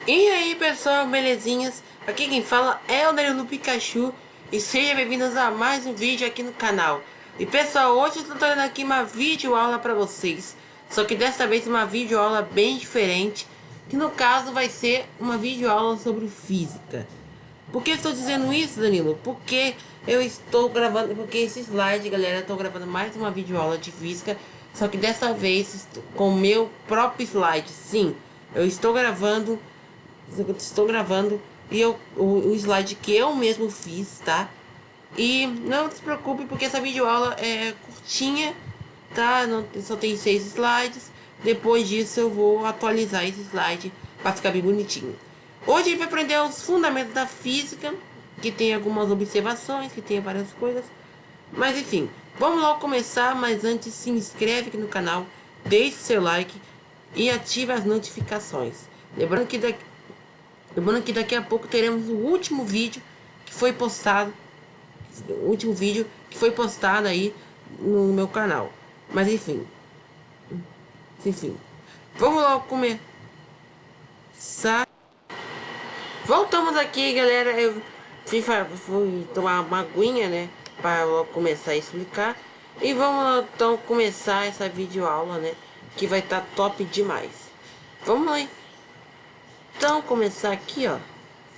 E aí pessoal, belezinhas? Aqui quem fala é o Danilo Pikachu e sejam bem-vindos a mais um vídeo aqui no canal. E pessoal, hoje eu estou trazendo aqui uma videoaula para vocês, só que dessa vez uma videoaula bem diferente, que no caso vai ser uma videoaula sobre física. Por que estou dizendo isso, Danilo? Porque eu estou gravando, porque esse slide, galera, eu estou gravando mais uma videoaula de física, só que dessa vez com o meu próprio slide. Sim, eu estou gravando e o slide que eu mesmo fiz, tá? E não se preocupe porque essa videoaula é curtinha, tá? Não, só tem 6 slides. Depois disso eu vou atualizar esse slide para ficar bem bonitinho. Hoje a gente vai aprender os fundamentos da física, que tem algumas observações, que tem várias coisas. Mas enfim, vamos logo começar, mas antes se inscreve aqui no canal, deixe seu like e ative as notificações. Lembrando que daqui a pouco teremos o último vídeo que foi postado. O último vídeo que foi postado aí no meu canal. Mas enfim. Enfim. Vamos logo começar. Voltamos aqui, galera. Eu fui tomar uma aguinha, né? Para logo começar a explicar. E vamos então começar essa videoaula, né? Que vai estar top demais. Vamos lá, hein? Então, começar aqui, ó.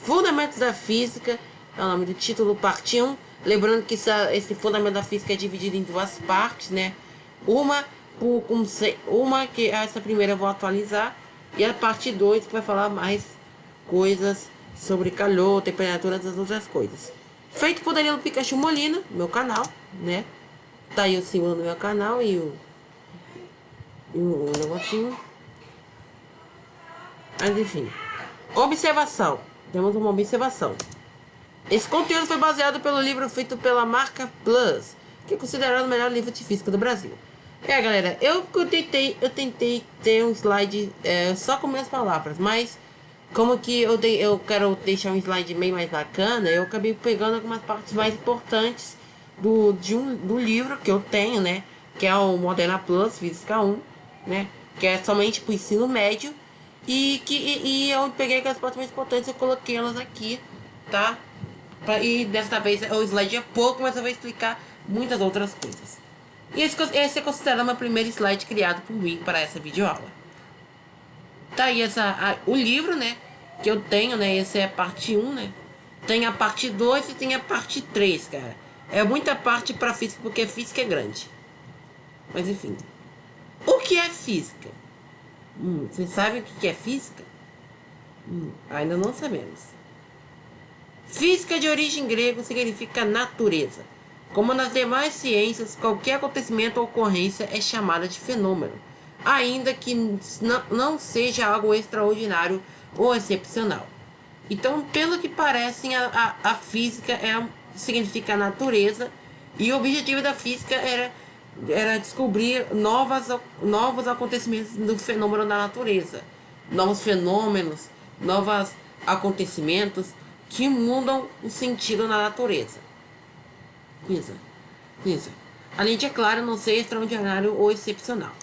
Fundamentos da Física, é o nome do título, parte 1. Lembrando que esse Fundamento da Física é dividido em duas partes, né? Uma que essa primeira eu vou atualizar, e a parte 2 que vai falar mais coisas sobre calor, temperatura, das outras coisas. Feito por Danilo Pikachu Molina, meu canal, né? Tá aí o símbolo do meu canal e o negocinho. Mas enfim. Observação. Temos uma observação. Esse conteúdo foi baseado pelo livro feito pela marca Plus, que é considerado o melhor livro de física do Brasil. Galera, eu tentei ter um slide só com minhas palavras, mas como que eu quero deixar um slide bem mais bacana, eu acabei pegando algumas partes mais importantes do livro que eu tenho, né? Que é o Moderna Plus Física 1, né? Que é somente para o ensino médio. E eu peguei aquelas partes mais importantes e coloquei elas aqui, tá? E dessa vez o slide é pouco, mas eu vou explicar muitas outras coisas. E esse é considerado o meu primeiro slide criado por mim para essa videoaula. Tá aí o livro, né? Que eu tenho, né? Esse é a parte 1, né? Tem a parte 2 e tem a parte 3, cara. É muita parte para física, porque física é grande. Mas enfim. O que é física? Você sabe o que é física? Ainda não sabemos. Física de origem grega significa natureza. Como nas demais ciências, qualquer acontecimento ou ocorrência é chamada de fenômeno, ainda que não seja algo extraordinário ou excepcional. Então, pelo que parece, a física significa natureza, e o objetivo da física era descobrir novos acontecimentos do fenômeno da natureza, novos fenômenos, novos acontecimentos que mudam o sentido na natureza. Isso. Além de, é claro, não ser extraordinário ou excepcional.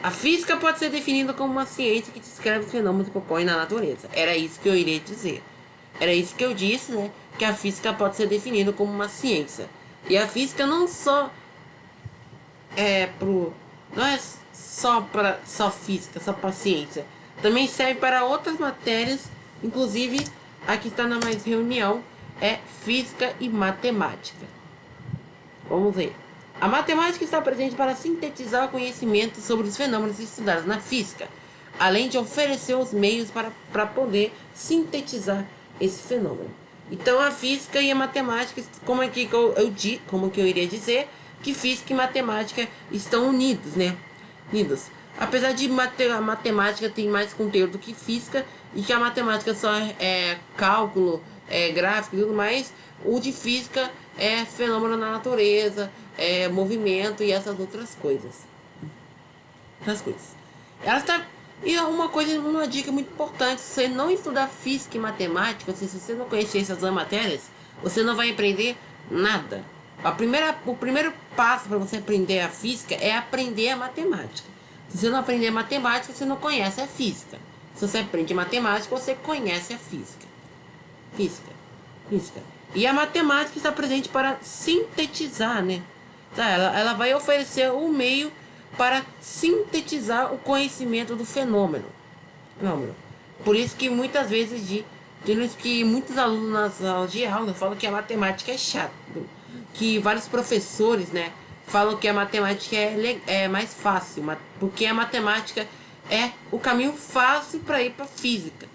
A física pode ser definida como uma ciência que descreve os fenômenos que ocorrem na natureza. Era isso que eu iria dizer. Era isso que eu disse, né? Que a física pode ser definida como uma ciência. E a física não é só física, só para ciência. Também serve para outras matérias, inclusive a que está na mais reunião é física e matemática. Vamos ver. A matemática está presente para sintetizar o conhecimento sobre os fenômenos estudados na física, além de oferecer os meios para poder sintetizar esse fenômeno. Então a física e a matemática, como que eu iria dizer, que física e matemática estão unidos, né? Unidos. Apesar de a matemática tem mais conteúdo que física, e que a matemática só é cálculo, gráfico e tudo mais, o de física é fenômeno na natureza, movimento e essas outras coisas. E uma dica muito importante: se você não estudar física e matemática, se você não conhecer essas duas matérias, você não vai aprender nada. O primeiro passo para você aprender a física é aprender a matemática. Se você não aprender matemática, você não conhece a física. Se você aprende matemática, você conhece a física. Física. E a matemática está presente para sintetizar, né? Tá, ela vai oferecer um meio para sintetizar o conhecimento do fenômeno. Por isso que muitas vezes que muitos alunos nas salas de aula falam que a matemática é chata. Que vários professores, né, falam que a matemática é mais fácil, porque a matemática é o caminho fácil para ir para física.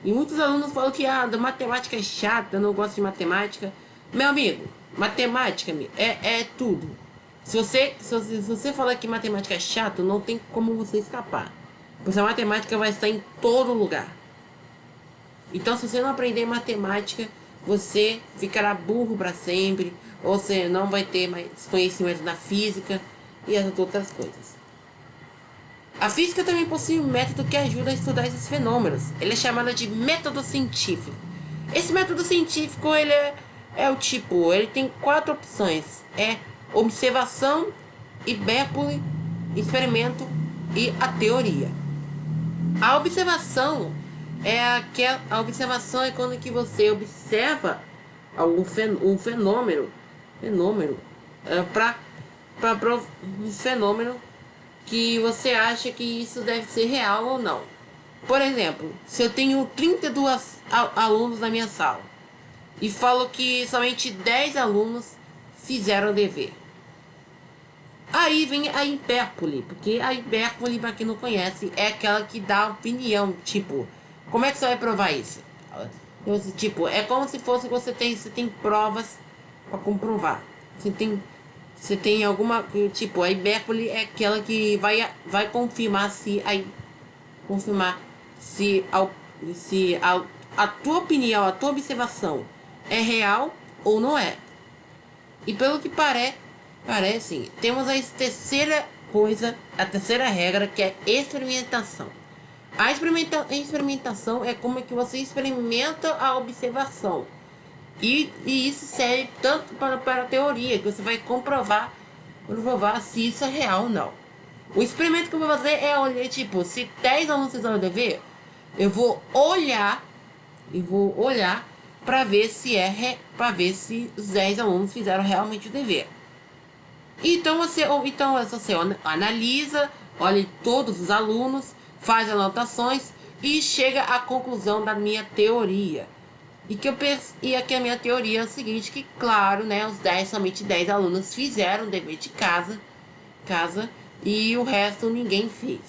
E muitos alunos falam que a matemática é chata, eu não gosto de matemática. Meu amigo, matemática é tudo. Se você falar que matemática é chato, não tem como você escapar. Porque a matemática vai estar em todo lugar. Então, se você não aprender matemática, você ficará burro para sempre. Ou você não vai ter mais conhecimento na física e as outras coisas. A física também possui um método que ajuda a estudar esses fenômenos. Ele é chamado de método científico. Esse método científico, ele tem 4 opções. É observação, hipérbole, experimento e a teoria. A observação é quando que você observa um fenômeno um fenômeno que você acha que isso deve ser real ou não. Por exemplo, se eu tenho 32 alunos na minha sala e falo que somente 10 alunos fizeram o dever. Aí vem a hipérbole, porque a hipérbole, para quem não conhece, é aquela que dá opinião, tipo, como é que você vai provar isso? Tipo, é como se fosse você tem provas para comprovar. Você tem alguma, tipo, a hipérbole é aquela que vai confirmar se a tua opinião, a tua observação é real ou não é. E pelo que parece, temos a terceira regra, que é experimentação. A experimentação é como é que você experimenta a observação. E isso serve tanto para a teoria, que você vai comprovar se isso é real ou não. O experimento que eu vou fazer é olhar, tipo, se 10 alunos fizeram o dever, eu vou olhar para ver se os 10 alunos fizeram realmente o dever. Então você analisa, olha todos os alunos, faz anotações e chega à conclusão da minha teoria. E aqui a minha teoria é o seguinte, que claro, né, somente 10 alunos fizeram o dever de casa e o resto ninguém fez.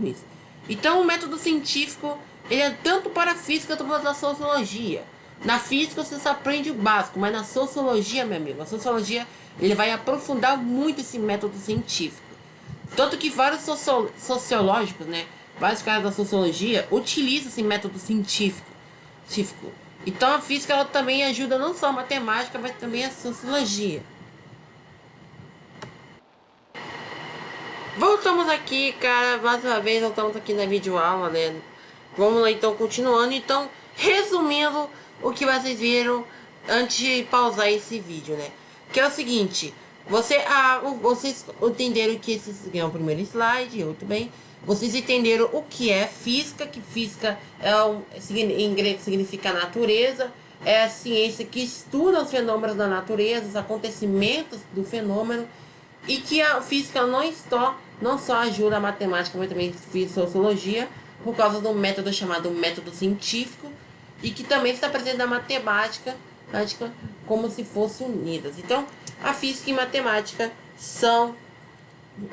Isso. Então o método científico, ele é tanto para a física quanto para a sociologia. Na física você só aprende o básico, mas na sociologia, meu amigo, a sociologia, ele vai aprofundar muito esse método científico. Tanto que vários sociológicos, né, vários caras da sociologia utilizam esse método científico. Então a física, ela também ajuda não só a matemática, mas também a sociologia. Voltamos aqui, cara, mais uma vez voltamos aqui na videoaula, né? Vamos lá então, continuando. Então, resumindo o que vocês viram antes de pausar esse vídeo, né? Que é o seguinte, vocês entenderam que esse é o primeiro slide, muito bem. Vocês entenderam o que é física, que física em grego significa natureza, é a ciência que estuda os fenômenos da natureza, os acontecimentos do fenômeno, e que a física não só ajuda a matemática, mas também a sociologia, por causa do método chamado método científico, e que também está presente na matemática, como se fossem unidas. Então, a física e a matemática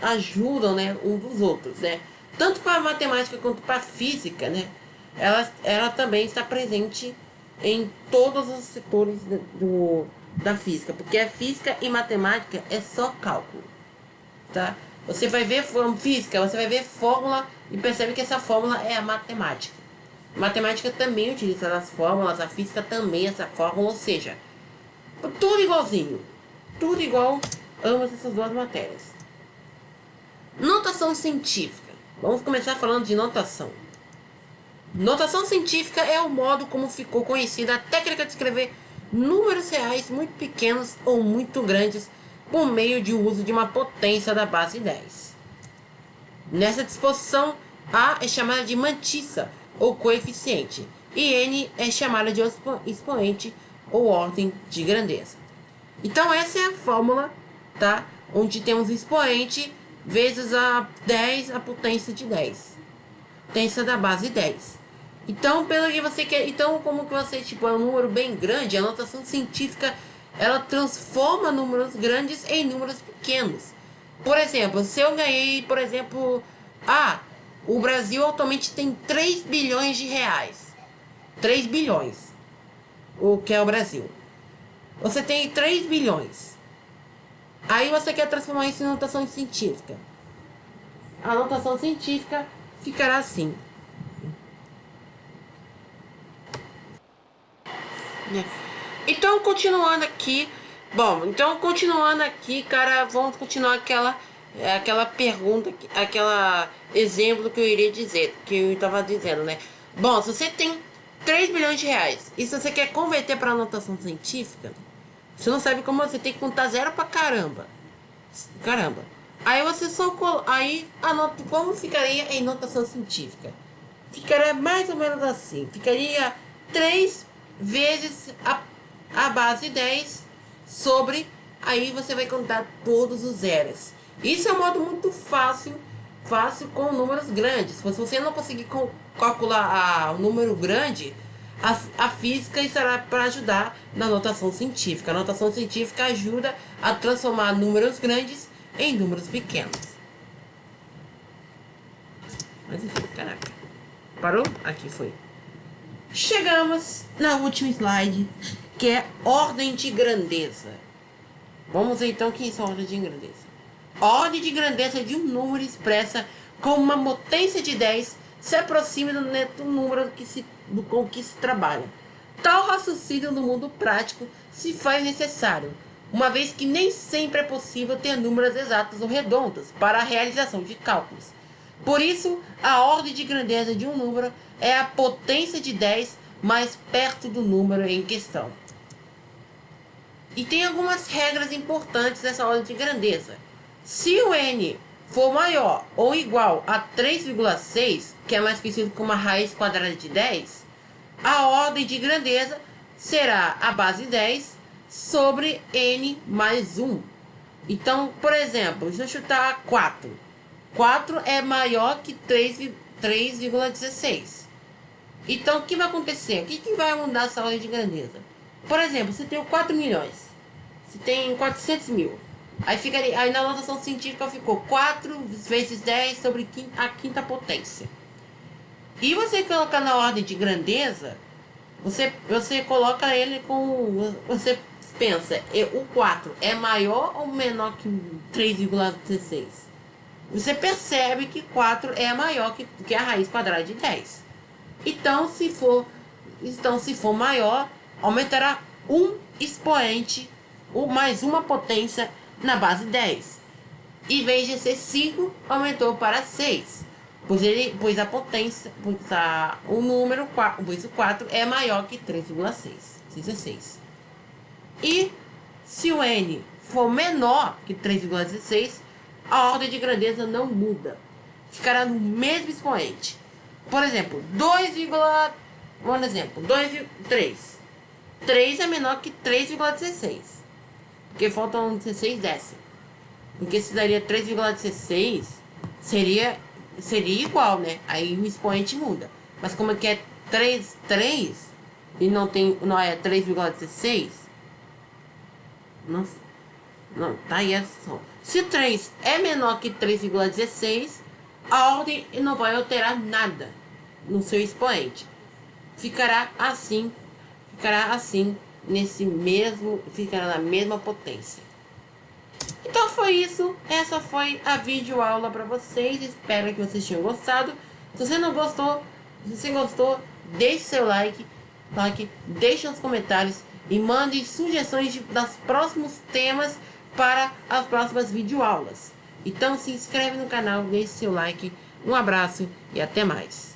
ajudam, né, um dos outros, né? Tanto para a matemática quanto para a física, né? Ela também está presente em todos os setores da física, porque a física e matemática é só cálculo, tá? Você vai ver física, você vai ver fórmula e percebe que essa fórmula é a matemática. A matemática também utiliza as fórmulas, a física também essa fórmula, ou seja, tudo igualzinho, tudo igual, ambas essas duas matérias. Notação científica. Vamos começar falando de notação. Notação científica é o modo como ficou conhecida a técnica de escrever números reais muito pequenos ou muito grandes por meio de uso de uma potência da base 10. Nessa disposição A é chamada de mantissa, ou coeficiente, e N é chamada de expoente, ou ordem de grandeza. Então essa é a fórmula, tá? Onde temos expoente vezes a 10 a potência de 10. Potência da base 10. Então, pelo que você quer, então como que você, tipo, é um número bem grande, a notação científica, ela transforma números grandes em números pequenos. Por exemplo, se eu ganhei, por exemplo, o Brasil atualmente tem 3 bilhões de reais. 3 bilhões. O que é o Brasil? Você tem 3 bilhões. Aí você quer transformar isso em notação científica. A notação científica ficará assim. Então, continuando aqui. Bom, então continuando aqui, cara, vamos continuar aquela pergunta, aquela exemplo que eu iria dizer, que eu estava dizendo, né? Bom, se você tem 3 bilhões de reais e se você quer converter para notação científica, você não sabe como, você tem que contar zero pra caramba. Caramba. Aí você só aí anota como ficaria em notação científica. Ficaria mais ou menos assim. Ficaria 3 vezes a base 10 sobre, aí você vai contar todos os zeros. Isso é um modo muito fácil com números grandes. Se você não conseguir calcular o número grande, a física estará para ajudar na notação científica. A notação científica ajuda a transformar números grandes em números pequenos. Mas enfim, caraca. Parou? Aqui foi. Chegamos na última slide, que é ordem de grandeza. Vamos ver então o que é ordem de grandeza. A ordem de grandeza de um número expressa com uma potência de 10 se aproxima do número com que se trabalha. Tal raciocínio no mundo prático se faz necessário, uma vez que nem sempre é possível ter números exatos ou redondos para a realização de cálculos. Por isso, a ordem de grandeza de um número é a potência de 10 mais perto do número em questão. E tem algumas regras importantes nessa ordem de grandeza. Se o n for maior ou igual a 3,6, que é mais conhecido como a raiz quadrada de 10, a ordem de grandeza será a base 10 sobre n mais 1. Então, por exemplo, se eu chutar 4. 4 é maior que 3,16. Então, o que vai acontecer? O que vai mudar essa ordem de grandeza? Por exemplo, se tem 4 milhões, se tem 400 mil, aí na notação científica ficou 4 vezes 10 sobre a quinta potência. E você colocar na ordem de grandeza, você coloca ele com... Você pensa, o 4 é maior ou menor que 3,16? Você percebe que 4 é maior que a raiz quadrada de 10. Então, se for maior, aumentará um expoente, mais uma potência na base 10. Em vez de ser 5, aumentou para 6. Pois a potência, o número 4, pois o 4 é maior que 3,16. E se o n for menor que 3,16, a ordem de grandeza não muda. Ficará no mesmo expoente. Por exemplo, 3. 3 é menor que 3,16. Porque faltam 16 décimos. Porque se daria 3,16, seria igual, né? Aí o expoente muda. Mas como é que é 3 e não é 3,16, não, tá aí a só. Se 3 é menor que 3,16, a ordem não vai alterar nada no seu expoente. Ficará assim, ficará na mesma potência. Então foi isso. Essa foi a videoaula para vocês. Espero que vocês tenham gostado. Se você não gostou, se você gostou, deixe seu like, deixe nos comentários e mande sugestões dos próximos temas para as próximas videoaulas. Então se inscreve no canal, deixe seu like. Um abraço e até mais.